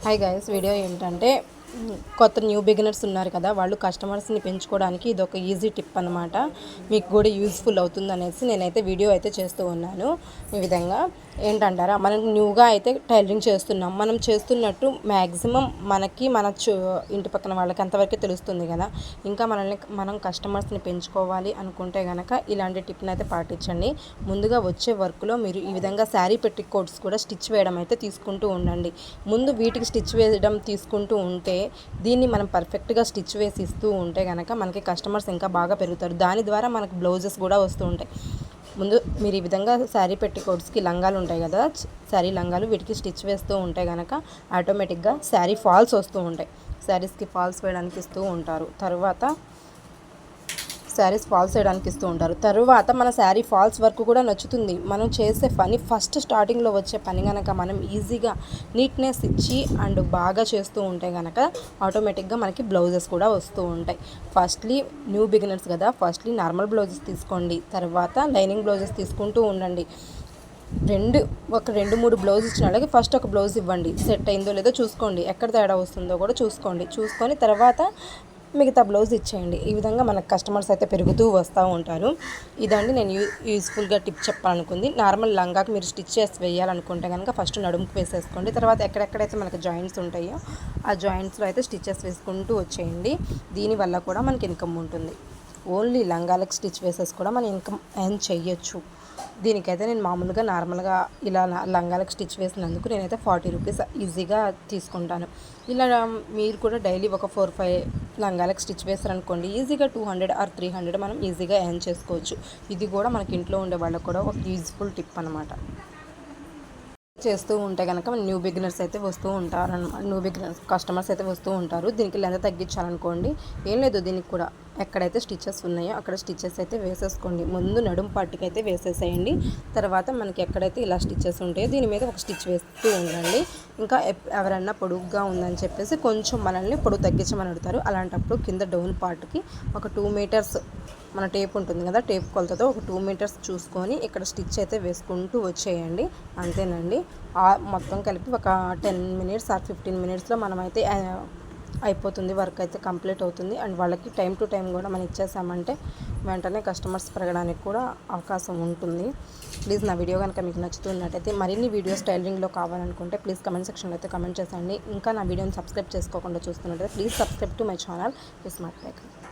Hi guys, video ఏంటంటే కొత్త new beginners ఉన్నారు కదా, వాళ్ళు కస్టమర్స్ని పెంచుకోవడానికి ఇది ఒక ఈజీ టిప్ అనమాట. మీకు కూడా యూజ్ఫుల్ అవుతుంది అనేసి నేనైతే వీడియో అయితే చేస్తూ ఉన్నాను. ఈ విధంగా ఏంటంటారా, మనం న్యూగా అయితే టైలరింగ్ చేస్తున్నాం. మనం చేస్తున్నట్టు మ్యాక్సిమం మనకి మన ఇంటి పక్కన వాళ్ళకి అంతవరకే తెలుస్తుంది కదా. ఇంకా మనం కస్టమర్స్ని పెంచుకోవాలి అనుకుంటే కనుక ఇలాంటి టిప్ని అయితే పాటించండి. ముందుగా వచ్చే వర్క్లో మీరు ఈ విధంగా శారీ పెట్టి కోట్స్ కూడా స్టిచ్ వేయడం అయితే తీసుకుంటూ ఉండండి. ముందు వీటికి స్టిచ్ వేయడం తీసుకుంటూ ఉంటే దీన్ని మనం పర్ఫెక్ట్గా స్టిచ్ వేసి ఇస్తూ ఉంటే కనుక మనకి కస్టమర్స్ ఇంకా బాగా పెరుగుతారు. దాని ద్వారా మనకు బ్లౌజెస్ కూడా వస్తూ ఉంటాయి. ముందు మీరు ఈ విధంగా శారీ పెట్టికోట్స్కి లంగాలు ఉంటాయి కదా, శారీ లంగాలు, వీటికి స్టిచ్ వేస్తూ ఉంటే కనుక ఆటోమేటిక్గా శారీ ఫాల్స్ వస్తూ ఉంటాయి. శారీస్కి ఫాల్స్ వేయడానికి ఇస్తూ ఉంటారు. తర్వాత శారీస్ ఫాల్స్ వేయడానికి ఇస్తూ ఉంటారు. తర్వాత మన శారీ ఫాల్స్ వర్క్ కూడా నచ్చుతుంది. మనం చేసే పని ఫస్ట్ స్టార్టింగ్లో వచ్చే పని కనుక మనం ఈజీగా నీట్నెస్ ఇచ్చి అండ్ బాగా చేస్తూ ఉంటే కనుక ఆటోమేటిక్గా మనకి బ్లౌజెస్ కూడా వస్తూ ఉంటాయి. ఫస్ట్లీ న్యూ బిగినర్స్ కదా, ఫస్ట్లీ నార్మల్ బ్లౌజెస్ తీసుకోండి. తర్వాత లైనింగ్ బ్లౌజెస్ తీసుకుంటూ ఉండండి. ఒక రెండు మూడు బ్లౌజ్ ఇచ్చిన వాళ్ళకి ఫస్ట్ ఒక బ్లౌజ్ ఇవ్వండి. సెట్ అయిందో లేదో చూసుకోండి, ఎక్కడ తేడా వస్తుందో కూడా చూసుకొని తర్వాత మిగతా బ్లౌజ్ ఇచ్చేయండి. ఈ విధంగా మనకు కస్టమర్స్ అయితే పెరుగుతూ వస్తూ ఉంటారు. ఇదండి నేను యూస్ఫుల్గా టిప్ చెప్పాలనుకుంది. నార్మల్ లంగాకి మీరు స్టిచ్ చేసి వేయాలనుకుంటే కనుక ఫస్ట్ నడుముకు వేసేసుకోండి. తర్వాత ఎక్కడెక్కడైతే మనకు జాయింట్స్ ఉంటాయో ఆ జాయింట్స్లో అయితే స్టిచెస్ వేసుకుంటూ వచ్చేయండి. దీనివల్ల కూడా మనకి ఇన్కమ్ ఉంటుంది. ఓన్లీ లంగాలకు స్టిచ్ వేసేసి కూడా మనం ఇన్కమ్ ఎర్న్ చేయొచ్చు. దీనికైతే నేను మామూలుగా నార్మల్గా ఇలా లంగాలకు స్టిచ్ వేసినందుకు నేనైతే 40 రూపీస్ ఈజీగా తీసుకుంటాను. ఇలా మీరు కూడా డైలీ ఒక 4-5 లంగాలకు స్టిచ్ వేస్తారనుకోండి, ఈజీగా 200 ఆర్ 300 మనం ఈజీగా ఎర్న్ చేసుకోవచ్చు. ఇది కూడా మనకి ఇంట్లో ఉండే వాళ్ళకు కూడా ఒక యూజ్ఫుల్ టిప్ అనమాట. చేస్తూ ఉంటే కనుక న్యూ బిగినర్స్ అయితే వస్తూ ఉంటారు అనమాట. న్యూ బిగినర్స్ కస్టమర్స్ అయితే వస్తూ ఉంటారు. దీనికి లెంత్ తగ్గించాలనుకోండి, ఏం లేదు, దీనికి కూడా ఎక్కడైతే స్టిచెస్ ఉన్నాయో అక్కడ స్టిచెస్ అయితే వేసేసుకోండి. ముందు నడుము పార్ట్కి అయితే వేసేసేయండి. తర్వాత మనకి ఎక్కడైతే ఇలా స్టిచెస్ ఉంటాయో దీని మీద ఒక స్టిచ్ వేస్తూ ఉండండి. ఇంకా ఎవరన్నా పొడుగ్గా ఉందని చెప్పేసి కొంచెం మనల్ని పొడుగు తగ్గించమని అడుగుతారు. అలాంటప్పుడు కింద డౌన్ పార్ట్కి ఒక 2 మీటర్స్ మన టేప్ ఉంటుంది కదా, టేప్ కొలతతో ఒక 2 మీటర్స్ చూసుకొని ఇక్కడ స్టిచ్ అయితే వేసుకుంటూ వచ్చేయండి. అంతేనండి. మొత్తం కలిపి ఒక 10 మినిట్స్ ఆర్ 15 మినిట్స్లో మనమైతే అయిపోతుంది, వర్క్ అయితే కంప్లీట్ అవుతుంది. అండ్ వాళ్ళకి టైం టు టైం కూడా మనం ఇచ్చేసామంటే వెంటనే కస్టమర్స్ పెరగడానికి కూడా అవకాశం ఉంటుంది. ప్లీజ్ నా వీడియో కనుక మీకు నచ్చుతున్నట్టయితే మరిన్ని వీడియోస్ టైలరింగ్లో కావాలనుకుంటే ప్లీజ్ కమెంట్ సెక్షన్లో అయితే కమెంట్ చేయండి. ఇంకా నా వీడియోని సబ్స్క్రైబ్ చేసుకోకుండా చూస్తున్నట్టయితే please subscribe to my channel smart maker.